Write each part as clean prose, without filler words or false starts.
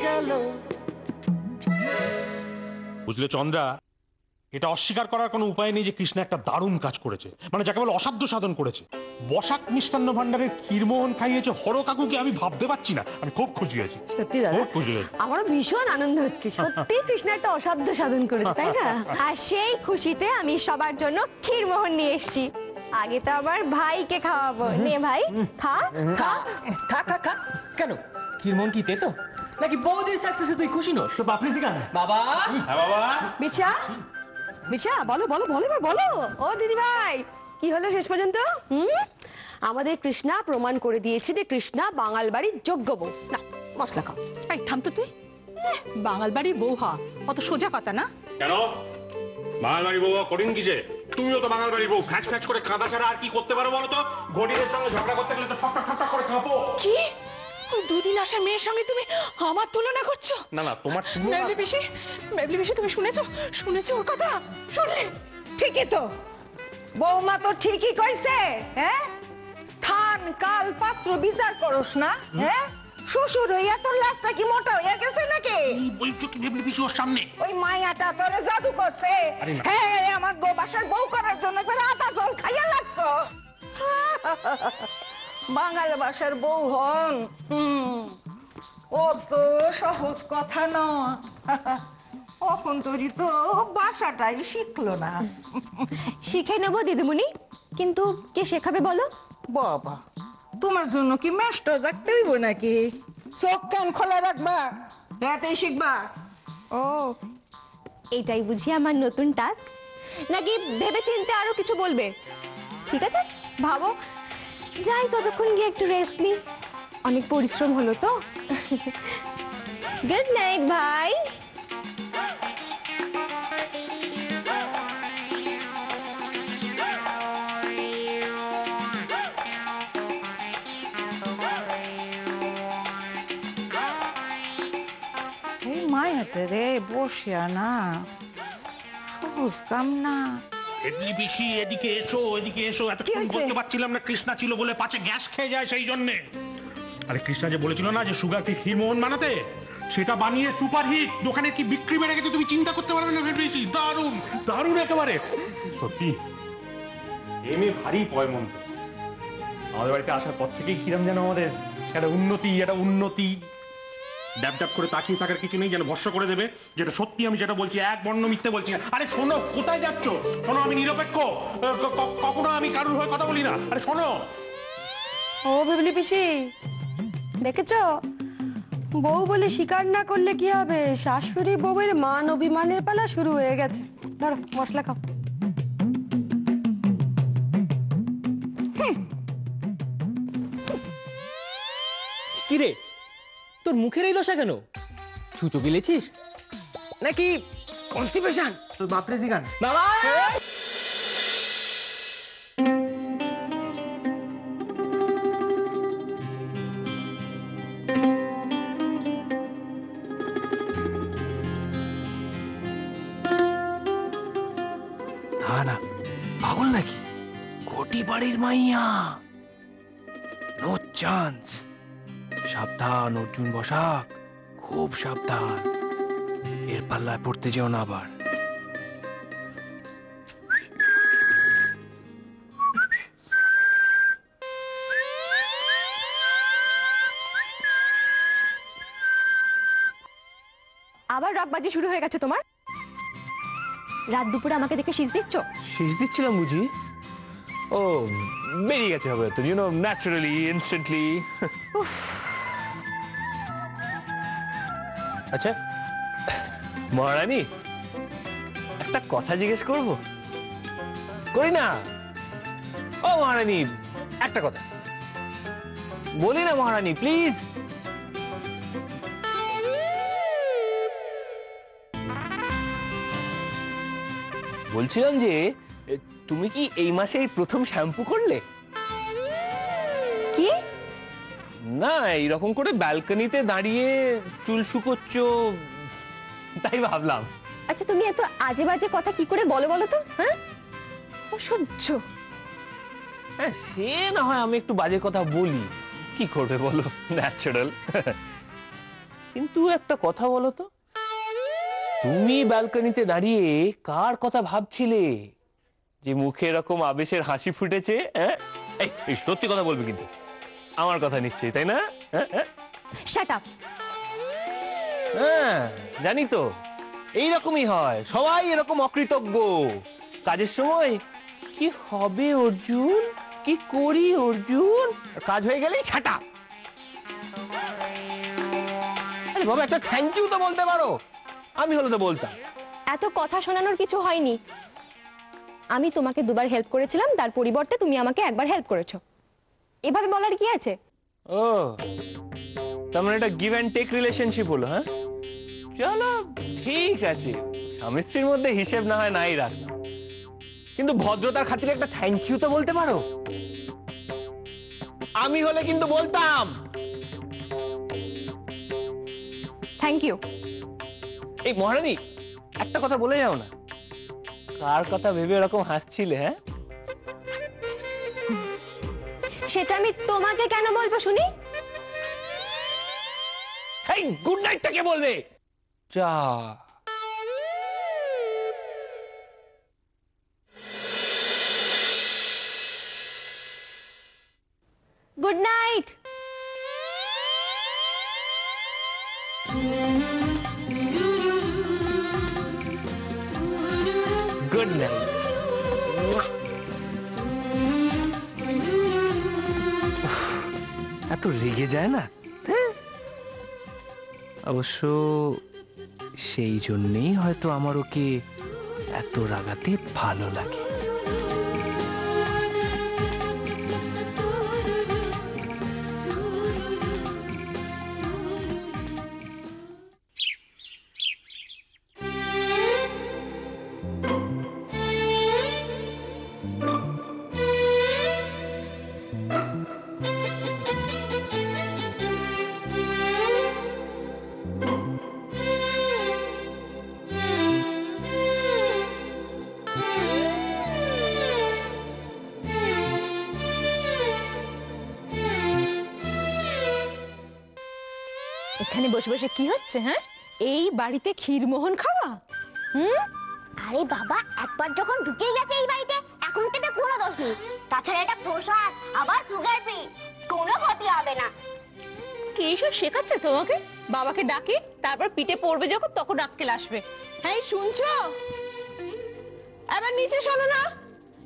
গেল। বুঝলে চন্দ্রা, এটা অস্বীকার করার কোনো উপায় নেই যে কৃষ্ণ একটা দারুণ কাজ করেছে, মানে যাকে বলে অসাধ্য সাধন করেছে। বসাক মিষ্টান্ন ভান্ডারের ক্ষীরমোহন খাইয়েছে হর কাকুকে, আমি ভাবতে পারছি না। আমি খুব খুশি আছি, সত্যি দাদা, খুব খুশি আছি। আমারও ভীষণ আনন্দ হচ্ছে। সত্যি কৃষ্ণ একটা অসাধ্য সাধন করেছে, তাই না? আর সেই খুশিতে আমি সবার জন্য ক্ষীরমোহন নিয়ে এসেছি। আগে তো আমার ভাইকে খাওয়াবো। নে ভাই, খা খা খা খা খা। কেন, ক্ষীরমোহন কি তেতো নাকি বৌদির সাকসেসে তুই খুশি নস? তো বাপরি দিকা বাবা, হ্যাঁ বাবা। বিশা, বিশা বলো বলো বলো এবার বলো। ও দিদি ভাই, কি হলো শেষ পর্যন্ত? আমাদের কৃষ্ণা প্রমাণ করে দিয়েছে যে কৃষ্ণা বাঙাল বাড়ির যোগ্য বউ। না, মশলা খাও। এই থাম তো তুই। বাঙাল বাড়ির বউ হওয়া অত সোজা কথা না। কেন বাঙাল বাড়ি বউ কঠিন কিসে? তুমিও তো বাঙাল বাড়ি বউ, ফ্যাচ ফ্যাচ করে কাঁদা ছাড়া আর কি করতে পারো বলো তো? গরিবের সঙ্গে ঝগড়া করতে গেলে তো ঠক ঠক ঠক করে কাঁপো। কি ওই দুদিন আসা মেয়ের সঙ্গে তুমি আমার তুলনা করছো? না না, তোমার মেবলি পিসি, মেবলি পিসি, তুমি শুনেছো? শুনেছো ওর কথা? শুনলে? ঠিকই তো, বৌমা তো ঠিকই কইছে। হ্যাঁ, স্থান কাল পাত্র বিচার করস না। হ্যাঁ, শ্বশুর হইয়া তোর লাশটা কি মোটা হইয়া গেছে নাকি? বলছো কি ভেবলি পিছু ওর সামনে? ওই মায়াটা তোরে জাদু করছে। হ্যাঁ, আমার গো বাসার বউ করার জন্য একবার আটা জল খাইয়া লাগছো। বাঙাল বাসার বউ হন ও তো সহজ কথা না। এখন তোরই তো বাসাটাই শিখলো না। শিখে নেবো দিদিমণি, কিন্তু কে শেখাবে বলো? বাবা, তোমার জন্য কি মাস্টার রাখতে হইব নাকি? চোখ কান খোলা রাখবা, রাতেই শিখবা। ও, এটাই বুঝি আমার নতুন টাস্ক? নাকি ভেবে চিন্তে আরো কিছু বলবে? ঠিক আছে, ভাবো। যাই ততক্ষণ গিয়ে একটু রেস্ট নিই, অনেক পরিশ্রম হলো তো। গুড নাইট ভাই। এই মায়াটা রে বসিয়া না, সহজ কাম না। ভেবলি পিসি এদিকে এসো, এদিকে এসো। এতক্ষণ বলতে পারছিলাম না কৃষ্ণা ছিল বলে, পাছে গ্যাস খেয়ে যায় সেই জন্যে। আরে কৃষ্ণা যে বলেছিল না যে সুগার ফ্রি ক্ষীরমোহন বানাতে, সেটা বানিয়ে সুপারহিট, দোকানে কি বিক্রি বেড়ে গেছে তুমি চিন্তা করতে পারবে না ভেবলি পিসি। দারুণ দারুণ একেবারে, সত্যি এমএ ভারী পয়মন্ত। আমাদের বাড়িতে আসার পর থেকেই কিরম যেন আমাদের একটা উন্নতি। ড্যাব ড্যাব করে তাকিয়ে থাকার কিছু নেই, যেন ভস্য করে দেবে। যেটা সত্যি, আমি যেটা বলছি এক বর্ণ মিথ্যে বলছি না। আরে শোনো, কোথায় যাচ্ছ? শোনো, আমি নিরপেক্ষ, কখনো আমি কারোর হয়ে কথা বলি না। আরে শোনো। ও ভেবলি পিসি, দেখেছো, বউ বলে স্বীকার না করলে কি হবে? শাশুড়ি বউয়ের মান অভিমানের পালা শুরু হয়ে গেছে। ধরো মশলা খাও। কি রে, তোর মুখের এই দশা কেন? ছুঁচো গিলেছিস নাকি কনস্টিপেশন? তো বাপরি দিকা বাবা, না পাগল নাকি? কোটি বাড়ির মাইয়া, নো চান্স। সাবধান অর্জুন বসাক, খুব সাবধান, এর পাল্লায় পড়তে যেও না আবার। আবার রকবাজি শুরু হয়ে গেছে তোমার? রাত দুপুরে আমাকে দেখে শীষ দিচ্ছ? শীষ দিচ্ছিলাম বুঝি? ও, বেরিয়ে গেছে হবে তো, ইউ নো, ন্যাচারালি, ইনস্ট্যান্টলি। আচ্ছা মহারানী, একটা কথা জিজ্ঞেস করব? করি না? ও মহারানী, একটা কথা বলি না মহারানী, প্লিজ। বলছিলাম যে তুমি কি এই মাসে এই প্রথম শ্যাম্পু করলে? কি? না, এইরকম করে ব্যালকনিতে দাঁড়িয়ে চুল শুকোচ্ছ, তাই ভাবলাম। আচ্ছা, তুমি এত আজে বাজে কথা কি করে বলো বলো তো? হ্যাঁ, অসহ্য। হ্যাঁ, সে না হয় আমি একটু বাজে কথা বলি, কি করবে বলো, ন্যাচারাল। কিন্তু একটা কথা বলো তো, তুমি ব্যালকনিতে দাঁড়িয়ে কার কথা ভাবছিলে যে মুখে এরকম আবেশের হাসি ফুটেছে? এই সত্যি কথা বলবে কিন্তু, আমার কথা নিশ্চয়ই, তাই না? Shut up. হ্যাঁ জানি তো, এইরকমই হয়, সবাই এরকম অকৃতজ্ঞ। কাজের সময় কি হবে অর্জুন, কি করি অর্জুন, কাজ হয়ে গেলেই ছাটা। আরে বাবা, একটা থ্যাংক ইউ তো বলতে পারো, আমি হলে তো বলতাম। এত কথা শোনানোর কিছু হয়নি। আমি তোমাকে দুবার হেল্প করেছিলাম, তার পরিবর্তে তুমি আমাকে একবার হেল্প করেছো। এভাবে বলার কি আছে? ও, তার মানে এটা গিভ অ্যান্ড টেক রিলেশনশিপ হলো? হ্যাঁ চলো ঠিক আছে, স্বামী স্ত্রীর মধ্যে হিসেব না হয় নাই রাখলাম, কিন্তু ভদ্রতার খাতিরে একটা থ্যাংক ইউ তো বলতে পারো। আমি হলে কিন্তু বলতাম। Thank you. এই মহারানী, একটা কথা বলে যাও না, কার কথা ভেবে এরকম হাসছিলে? হ্যাঁ সেটা আমি তোমাকে কেন বলবো শুনি? এই গুড নাইটটা কে বলবে? যা গুড নাইট। Good night. এত রেগে যায় না? অবশ্য সেই জন্যেই হয়তো আমার ওকে এত রাগাতে ভালো লাগে। এখানে বসে বসে কি হচ্ছে? হ্যাঁ, এই বাড়িতে ক্ষীরমোহন খাওয়া? আরে বাবা, একবার যখন ঢুকে গেছে এই বাড়িতে, এখন থেকে কোনো দোষ নেই। তাছাড়া এটা প্রসাদ, আবার সুগার ফ্রি, কোনো ক্ষতি হবে না। কে এসব শেখাচ্ছে তোমাকে? বাবাকে ডাকি, তারপর পিঠে পড়বে যখন তখন আক্কেল আসবে। হ্যাঁ শুনছো? এবার নিচে শোনো না,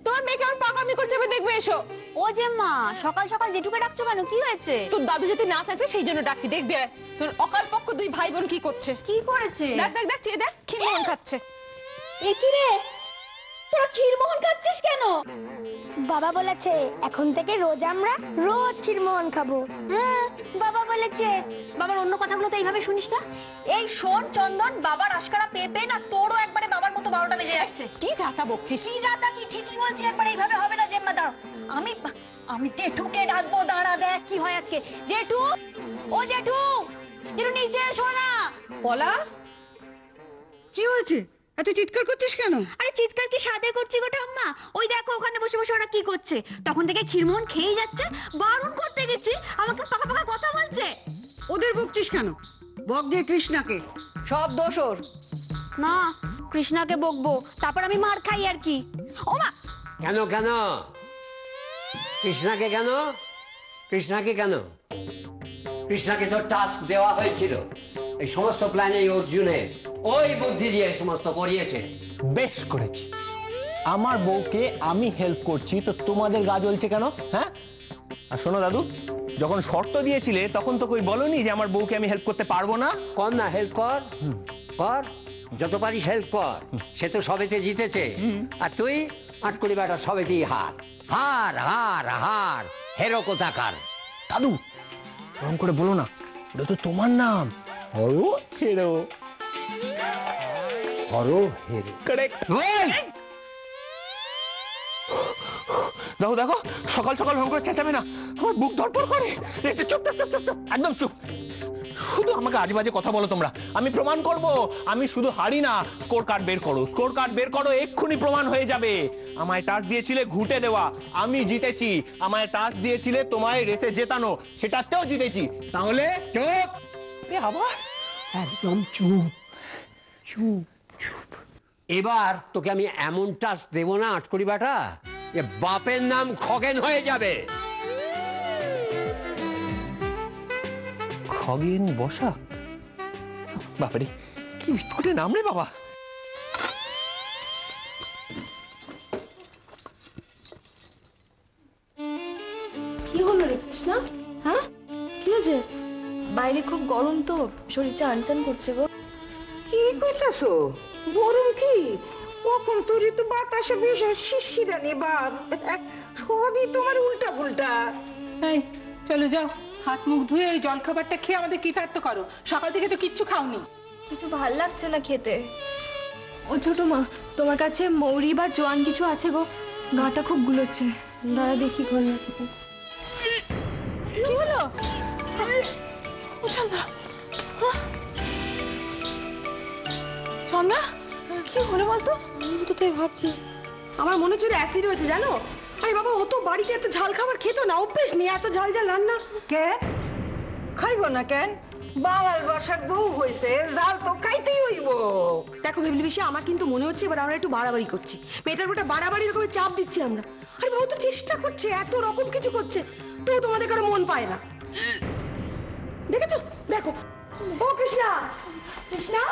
তোমার মেয়ে কেমন পাকামি করছে দেখবে, এসো। ও যে মা, সকাল সকাল জেঠুকে ডাকছো কেন? কি হয়েছে? তোর দাদু যদি নাচ আছে সেই জন্য ডাকছি, দেখবে তোর অকাল পক্ষ দুই ভাই বোন কি করছে। কি করেছে? দেখ দেখ দেখ, চেয়ে দেখ, ক্ষীরমোহন খাচ্ছে। এ কি রে, তোরা ক্ষীরমোহন খাচ্ছিস কেন? বাবা বলেছে এখন থেকে রোজ আমরা রোজ ক্ষীরমোহন খাবো। হ্যাঁ বাবা বলেছে। বাবার অন্য কথাগুলো তো এইভাবে শুনিস না। এই শোন চন্দন, বাবার আশকারা পেপে না তোরও একবারে বাবার মতো 12টা বেজে যাচ্ছে। কি যাতা বকছিস? কি যাতা কি? ঠিকই বলছি, একবার এইভাবে হবে না। জেম্মা দাঁড়াও, আমি জেঠুকে ডাকবো, দাঁড়া দেখ কি হয় আজকে। জেঠু, ও জেঠু, জেঠু নিচে এসো না। পলা, কি হয়েছে? এত চিৎকার করছিস কেন? আরে চিৎকার কি সাদে করছি গো ঠাম্মা? ওই দেখো ওখানে বসে বসে ওরা কি করছে। তখন থেকে ক্ষীরমোহন খেয়ে যাচ্ছে, বারণ করতে গেছি, আমাকে পাকা পাকা কথা বলছে। ওদের বকছিস কেন? বক দিয়ে কৃষ্ণাকে, সব দোষ ওর। না, কৃষ্ণাকে বকবো, তারপর আমি মার খাই আর কি। ও মা! কেন কেন কৃষ্ণাকে কেন? কৃষ্ণাকে কেন? কৃষ্ণাকে তো টাস্ক দেওয়া হয়েছিল, এই সমস্ত প্ল্যান এই অর্জুনের, ওই বুদ্ধি দিয়ে সমস্ত করিয়েছে। বেশ করেছি, আমার বউকে আমি হেল্প করছি তো তোমাদের গা জ্বলছে কেন? হ্যাঁ, আর শোনো দাদু, যখন শর্ত দিয়েছিলে তখন তো কই বলনি যে আমার বউকে আমি হেল্প করতে পারবো না? কর না, হেল্প কর, কর, যত পারিস হেল্প কর। সে তো সবেতে জিতেছে, আর তুই আটকুলি বেটা সবেতেই হার হার হার হার, হেরো কোথাকার। দাদু, ওরকম করে বলো না, ওটা তো তোমার নাম। হরো হেরো। হরো হেরো, কারেক্ট। দেখো দেখো, সকাল সকাল ভয়ঙ্কর চেঁচাবে না, আমার বুক ধড়ফড় করে। চুপ চুপ চুপ চুপ চুপ, একদম চুপ। শুধু আমাকে আজে বাজে কথা বলো তোমরা, আমি প্রমাণ করব। আমি শুধু হারি না, স্কোর কার্ড বের করো, স্কোর কার্ড বের করো, এক্ষুনি প্রমাণ হয়ে যাবে। আমায় টাচ দিয়েছিলে ঘুঁটে দেওয়া, আমি জিতেছি। আমায় টাচ দিয়েছিলে তোমায় রেসে জেতানো, সেটাতেও জিতেছি। তাহলে চুপ। আবার একদম চুপ চুপ চুপ। এবার তোকে আমি এমন টাচ দেবো না আটকড়ি বেটা, এ বাপের নাম খগেন হয়ে যাবে। খগেন বসাক? বাবারে, কি বিস্কুটে নাম রে বাবা। কি হলো রে কৃষ্ণা? হ্যাঁ, কি হয়েছে? বাইরে খুব গরম তো, শরীরটা আনচান করছে গো। কি কইতাছো? গরম কি? কখন তোরই তো বাতাসে ভীষণ শিরশিরানি ভাব। সবই তোমার উল্টা ফুলটা। এই চলো যাও, হাত মুখ ধুয়ে এই জল খাবারটা খেয়ে আমাদের কৃতার্থ করো। সকাল থেকে তো কিচ্ছু খাওনি। কিছু ভাল লাগছে না খেতে। ও ছোট মা, তোমার কাছে মৌরি বা জোয়ান কিছু আছে গো? গাটা খুব গুলোচ্ছে। দাঁড়া দেখি ঘর আছে কি। কি হলো? ও চন্দা, চন্দা কি হলো বলতো? আমি তো তাই ভাবছি, আমার মনে হচ্ছে অ্যাসিড হয়েছে জানো। আরে বাবা, ও তো বাড়িতে এত ঝাল খাবার খেতো না, অভ্যেস নেই এত ঝাল ঝাল রান্না। কেন খাইব না কেন? বাঙাল বাসার বউ হয়েছে, জাল তো খাইতেই হইব। দেখো ভেবলি বেশি, আমার কিন্তু মনে হচ্ছে এবার আমরা একটু বাড়াবাড়ি করছি। মেয়েটার উপরে বাড়াবাড়ি রকমের চাপ দিচ্ছি আমরা। আরে বাবা তো চেষ্টা করছে, এত রকম কিছু করছে, তো তোমাদের কারো মন পায় না। দেখেছো? দেখো, ও কৃষ্ণা, কৃষ্ণা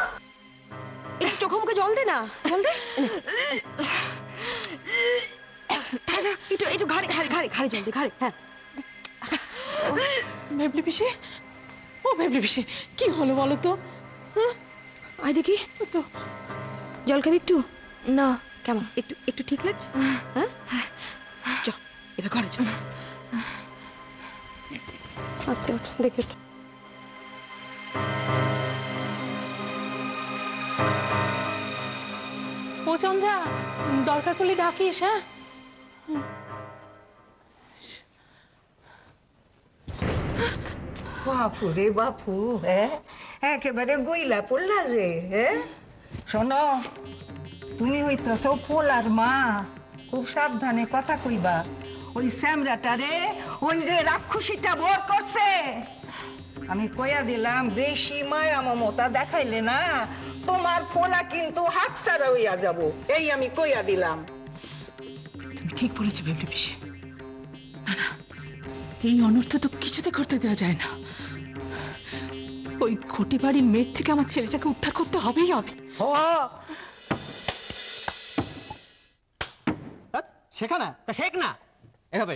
একটু চোখে মুখে জল দে না, জল দে। একটু একটু ঘাড়ে ঘাড়ে ঘাড়ে ঘাড়ে জল দে, ঘাড়ে। হ্যাঁ ভেবলি পিসি, ও ভেবলি পিসি, কি হলো বলো তো? হ্যাঁ আয় দেখি তো, জল খাবি একটু? না। কেমন একটু একটু ঠিক লাগছে? হ্যাঁ চ এবার ঘরে চল। আস্তে ওঠ, দেখে একটু। ও চন্দ্রা, দরকার পড়লে ডাকিস। হ্যাঁ বাপু রে বাপু, হ্যাঁ একেবারে গইলা পড়লা যে। হ্যাঁ শোনো, তুমি হইতেছ পোলার মা, খুব সাবধানে কথা কইবা। ওই স্যামরাটারে ওই যে রাক্ষসীটা বর করছে, আমি কইয়া দিলাম বেশি মায়া মমতা দেখাইলে না তোমার পোলা কিন্তু হাত ছাড়া হইয়া যাব, এই আমি কইয়া দিলাম। তুমি ঠিক বলেছো ভেবলি পিসি। না না, এই অনর্থ তো কিছুতে করতে দেওয়া যায় না। ওই ঘটি বাড়ির মেয়ের থেকে আমার ছেলেটাকে উদ্ধার করতে হবেই হবে। শেখা না তা শেখ না, এভাবে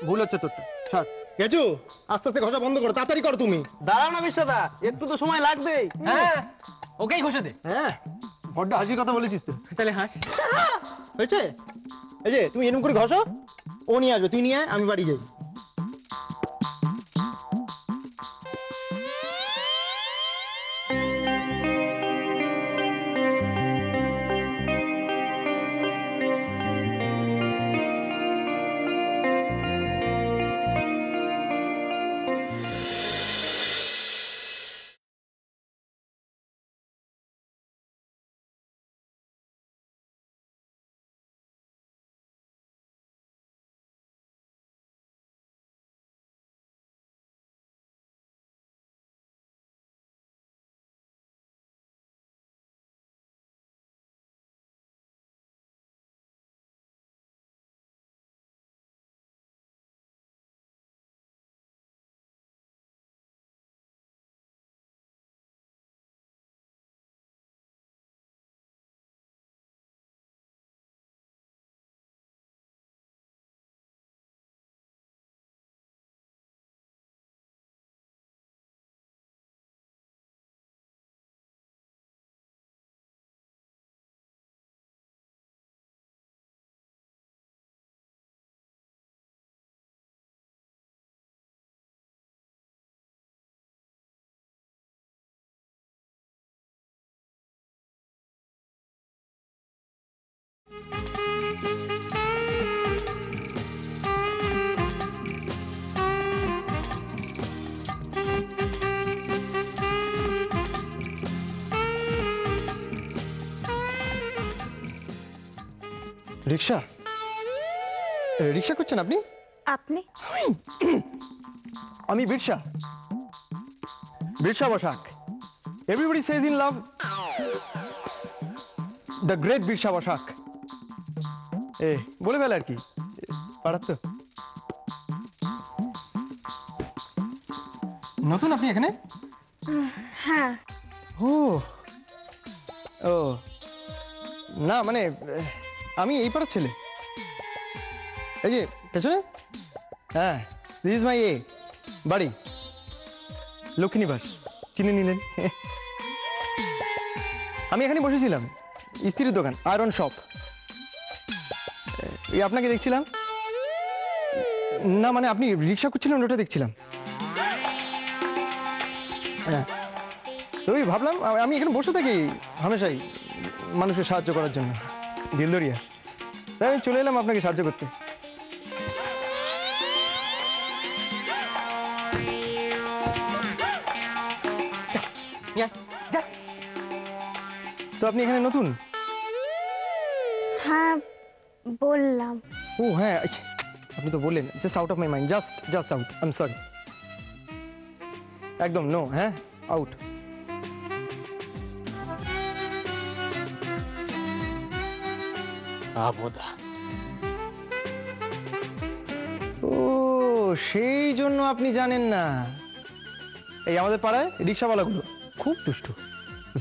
ভুল হচ্ছে তোরটা। ছাড় গেছু, আস্তে আস্তে ঘষা বন্ধ করো, তাড়াতাড়ি করো তুমি। দাঁড়াও না বিশ্বদা, একটু তো সময় লাগবেই। হ্যাঁ ওকেই ঘষে দে। হ্যাঁ বড্ড হাসির কথা বলেছিস তো। তাহলে হাস। হয়েছে? এই যে তুমি এরকম করে ঘষো, ও নিয়ে আসবে, তুই নিয়ে আয়, আমি বাড়ি যাই। রিক্সা রিক্সা করছেন আপনি? আপনি? আমি Birsa, Birsa Basak. Everybody Sage in love the great Birsa Basak. বলে ফেলে আর কি, পারাত তো। নতুন আপনি এখানে? হ্যাঁ। ও ও না মানে আমি এই পাড়ার ছেলে। এই যে পেছনে, হ্যাঁ, দিস ইজ মাই বাড়ি, লক্ষ্মীনিবাস। চিনে নিলেন? আমি এখানে বসেছিলাম, ইস্ত্রির দোকান, আয়রন শপ। এই আপনাকে দেখছিলাম। না মানে আপনি রিক্সা করছিলেন, ওটা দেখছিলাম। হ্যাঁ, ওই ভাবলাম আমি এখানে বসে থাকি হামেশাই মানুষের সাহায্য করার জন্য, দিলদরিয়া। তাই আমি চলে এলাম আপনাকে সাহায্য করতে। তো আপনি এখানে নতুন? হ্যাঁ বললাম। ও হ্যাঁ, আপনি তো বললেন। Just out of my mind, just out. I am sorry. একদম নো, হ্যাঁ, আউট। আবদা, ও সেই জন্য আপনি জানেন না। এই আমাদের পাড়ায় রিক্সাওয়ালাগুলো খুব দুষ্টু,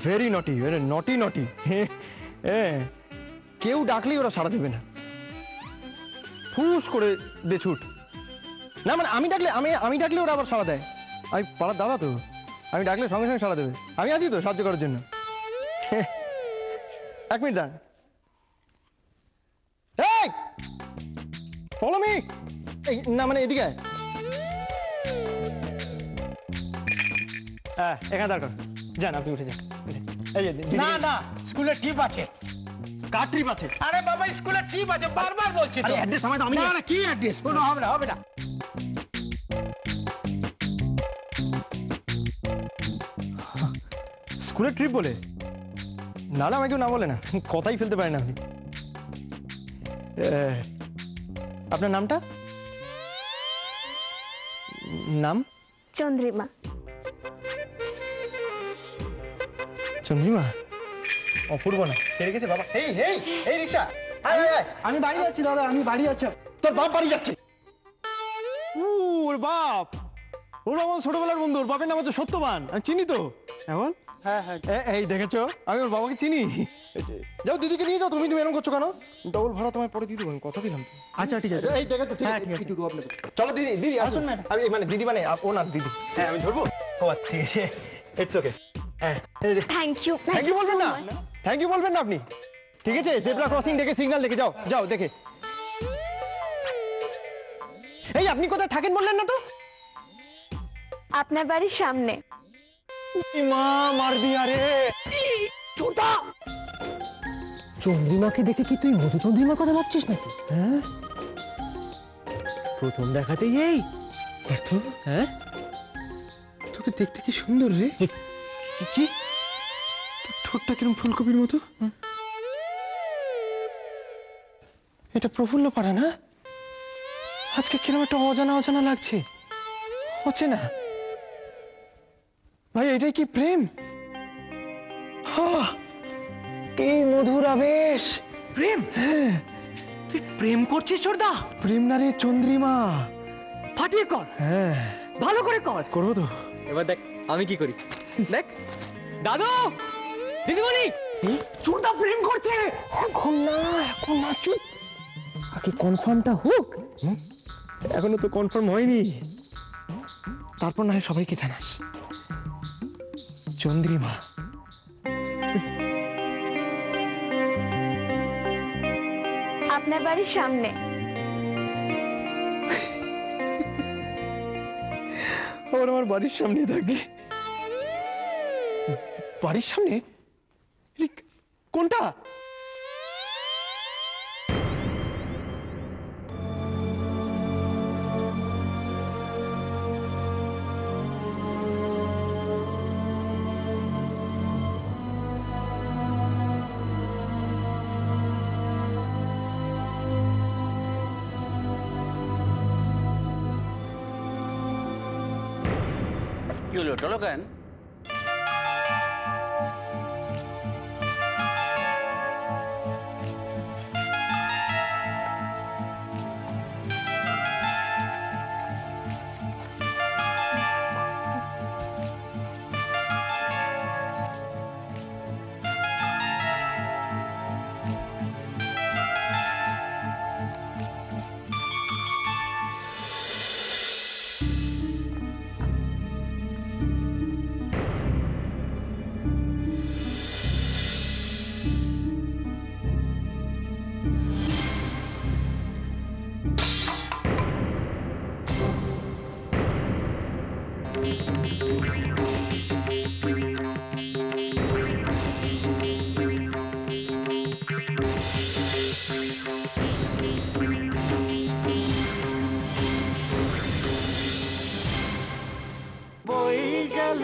ভেরি নটি, নটি নটি। হ্যাঁ, কেউ ডাকলেই ওরা সাড়া দেবে না, ফুস করে দে ছুট। না মানে আমি ডাকলে ওরা আবার সাড়া দেয়। আমি পাড়ার দাদা তো, আমি ডাকলে সঙ্গে সঙ্গে সাড়া দেবে। আমি আছি তো সাহায্য করার জন্য। এক মিনিট দাঁড়ান। এই ফলো মি। না মানে এদিকে আয়। হ্যাঁ, এখানে দাঁড় কর। যান, আপনি উঠে যান। এই যে না না, স্কুলের ট্রিপ আছে। কার ট্রিপ আছে? আরে বাবা, স্কুলের ট্রিপ আছে, বারবার বলছি তো। আরে অ্যাড্রেস আমায় দাও, আমি না না, কি অ্যাড্রেস? কোনো হবে না, হবে না। স্কুলের ট্রিপ বলে? না না, আমাকে কেউ না বলে না, কথাই ফেলতে পারেন না আপনি। আপনার নামটা? নাম? চন্দ্রিমা। চন্দ্রিমা? অপূর্ব না, কে রেখেছে বাবা? এই এই এই রিক্সা, আমি বাড়ি যাচ্ছি দাদা, আমি বাড়ি যাচ্ছি। তোর বাপ বাড়ি যাচ্ছে? ওর বাপ, ওর আমার ছোটবেলার বন্ধু। ওর বাপের নাম হচ্ছে সত্যবান, আমি চিনি তো। এমন? হ্যাঁ হ্যাঁ। এই দেখেছো, আমি ওর বাবাকে চিনি। যাও দিদিকে নিয়ে যাও। তুমি এরকম করছো কেন? ডবল ভাড়া তোমায় পরে দিয়ে দেবো, আমি কথা দিলাম। আচ্ছা ঠিক আছে। এই দেখো তো, ঠিক আছে। চলো দিদি, দিদি আসুন। আমি মানে দিদি মানে ও না দিদি। হ্যাঁ, আমি ধরবো। ও আচ্ছা, ঠিক আছে, ইটস ওকে। হ্যাঁ, থ্যাংক ইউ। থ্যাংক ইউ বলবেন না, থ্যাংক ইউ বলবেন না আপনি। ঠিক আছে, জেব্রা ক্রসিং দেখে সিগন্যাল দেখে যাও, যাও দেখে। এই আপনি কোথায় থাকেন বললেন না তো? আপনার বাড়ির সামনে। মা মার দিয়া রে। ছোটা, চন্দ্রিমাকে দেখে কি তুই মধুচন্দ্রিমার কথা ভাবছিস নাকি? হ্যাঁ, প্রথম দেখাতেই এই পার্থ, হ্যাঁ, তোকে দেখতে কি সুন্দর রে। কি ঠোঁটটা কিরম ফুলকপির মতো। এটা প্রফুল্ল পাড়া না? আজকে কিরম একটা অজানা অজানা লাগছে, হচ্ছে না ভাই? এটাই কি প্রেম? কি মধুর আবেশ। প্রেম? তুই প্রেম করছিস ছোটদা? প্রেম না রে চন্দ্রিমা। ফাটিয়ে কর, হ্যাঁ ভালো করে কর। করবো তো। এবার দেখ আমি কি করি, দেখ। দাদু, দিদিমণি, ছোটদা প্রেম করছে। এখন না, এখন না, চুপ। আগে কনফার্মটা হোক। এখনো তো কনফার্ম হয়নি, তারপর না হয় সবাইকে জানাস। চন্দ্রিমা, আপনার বাড়ির সামনে। আবার আমার বাড়ির সামনে থাকে? বাড়ির সামনে? কোনটা? কি হলো চলো কেন? বই গেল